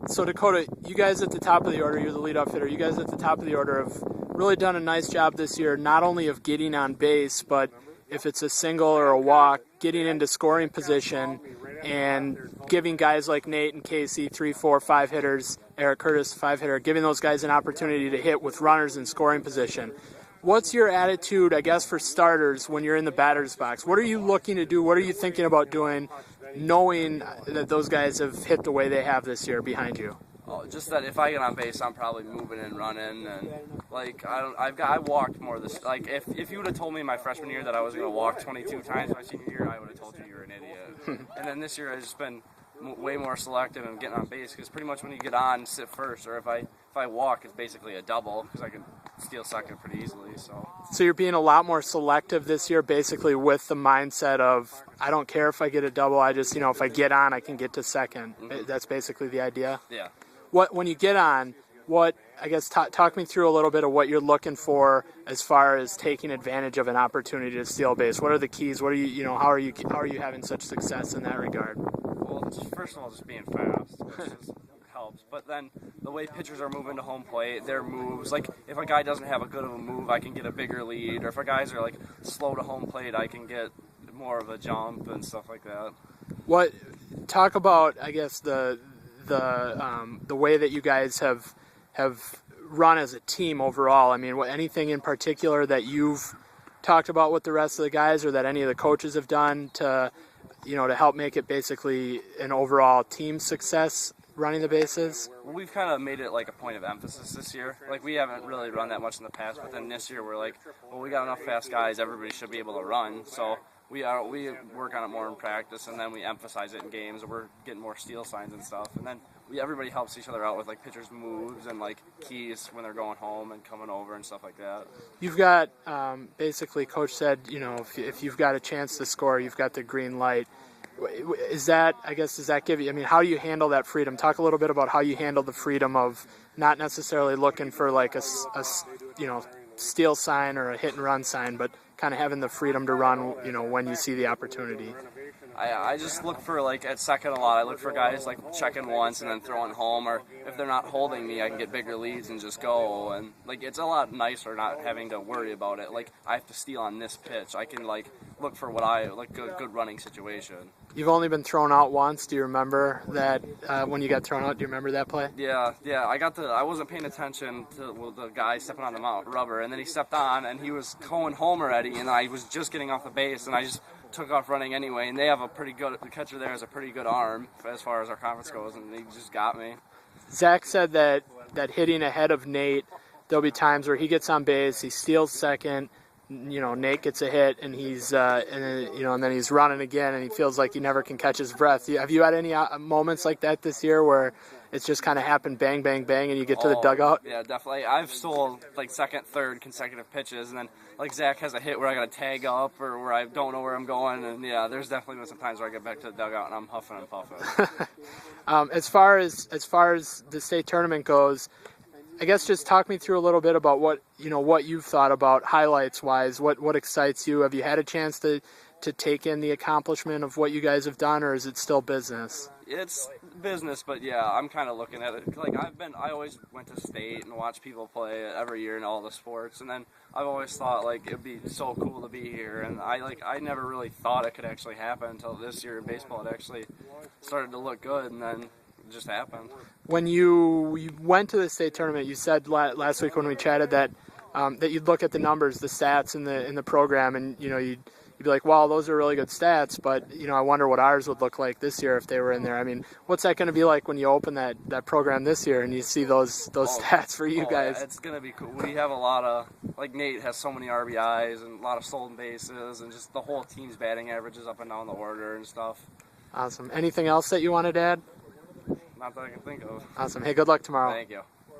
So Dakotah, you guys at the top of the order, you're the leadoff hitter. You guys at the top of the order have really done a nice job this year, not only of getting on base, but if it's a single or a walk, getting into scoring position and giving guys like Nate and Casey, 3, 4, 5 hitters, Eric Curtis, 5-hitter, giving those guys an opportunity to hit with runners in scoring position. What's your attitude, I guess, for starters when you're in the batter's box? What are you looking to do? What are you thinking about doing, knowing that those guys have hit the way they have this year behind you? Oh, just that if I get on base, I'm probably moving and running, and like I walked more this. Like if you would have told me my freshman year that I was going to walk 22 times my senior year, I would have told you you're an idiot. And then this year I've just been way more selective and getting on base, because pretty much when you get on, sit first, or if I walk, it's basically a double because I can steal second pretty easily. So you're being a lot more selective this year, basically with the mindset of I don't care if I get a double, I just, if I get on, I can get to second. Mm-hmm. That's basically the idea. Yeah. When you get on, I guess talk me through a little bit of what you're looking for as far as taking advantage of an opportunity to steal base. What are the keys? What are you, how are you having such success in that regard? Well, first of all, just being fast, which helps. But then the way pitchers are moving to home plate, their moves, like if a guy doesn't have a good of a move, I can get a bigger lead. Or if our guys are like slow to home plate, I can get more of a jump and stuff like that. Talk about, I guess, the way that you guys have run as a team overall. I mean, anything in particular that you've talked about with the rest of the guys, or that any of the coaches have done to help make it basically an overall team success running the bases? Well, we've kind of made it like a point of emphasis this year. Like, we haven't really run that much in the past, but then this year we're like, well, we got enough fast guys, everybody should be able to run. So we work on it more in practice, and then we emphasize it in games. We're getting more steal signs and stuff, and then everybody helps each other out with like pitchers' moves and like keys when they're going home and coming over and stuff like that. You've got basically, Coach said, if you've got a chance to score, you've got the green light. Does that give you? I mean, how do you handle that freedom? Talk a little bit about how you handle the freedom of not necessarily looking for like a steal sign or a hit and run sign, but kind of having the freedom to run, when you see the opportunity. I just look for, like, at second a lot, I look for guys, like, checking once and then throwing home, or if they're not holding me, I can get bigger leads and just go, and, like, it's a lot nicer not having to worry about it. Like, I have to steal on this pitch. I can, like, look for good running situation. You've only been thrown out once. Do you remember that, when you got thrown out, do you remember that play? Yeah, I wasn't paying attention to the guy stepping on the rubber, and then he stepped on, and he was going home already, and I was just getting off the base, and I just took off running anyway, and they have the catcher there has a pretty good arm as far as our conference goes, and he just got me. Zach said that hitting ahead of Nate, there'll be times where he gets on base, he steals second, Nate gets a hit, and he's and then he's running again, and he feels like he never can catch his breath. Have you had any moments like that this year where it's just kind of happened, bang, bang, bang, and you get to the dugout? Yeah, definitely. I've stole like second, third consecutive pitches, and then like Zach has a hit where I got to tag up or where I don't know where I'm going, and yeah, there's definitely been some times where I get back to the dugout and I'm huffing and puffing. As far as the state tournament goes, I guess just talk me through a little bit about what you've thought about highlights wise. What excites you? Have you had a chance to take in the accomplishment of what you guys have done, or is it still business? It's business, but yeah, I'm kind of looking at it. Like I always went to state and watched people play every year in all the sports, and then I've always thought like it'd be so cool to be here, and I never really thought it could actually happen until this year in baseball. It actually started to look good, and then it just happened. When you went to the state tournament, you said last week when we chatted that you'd look at the numbers, the stats in the program, and you'd be like, wow, those are really good stats, but I wonder what ours would look like this year if they were in there. I mean, what's that going to be like when you open that program this year and you see those stats for you guys? Yeah, it's going to be cool. We have a lot of, like Nate has so many RBIs and a lot of stolen bases, and just the whole team's batting averages up and down the order and stuff. Awesome. Anything else that you wanted to add? Not that I can think of. Awesome. Hey, good luck tomorrow. Thank you.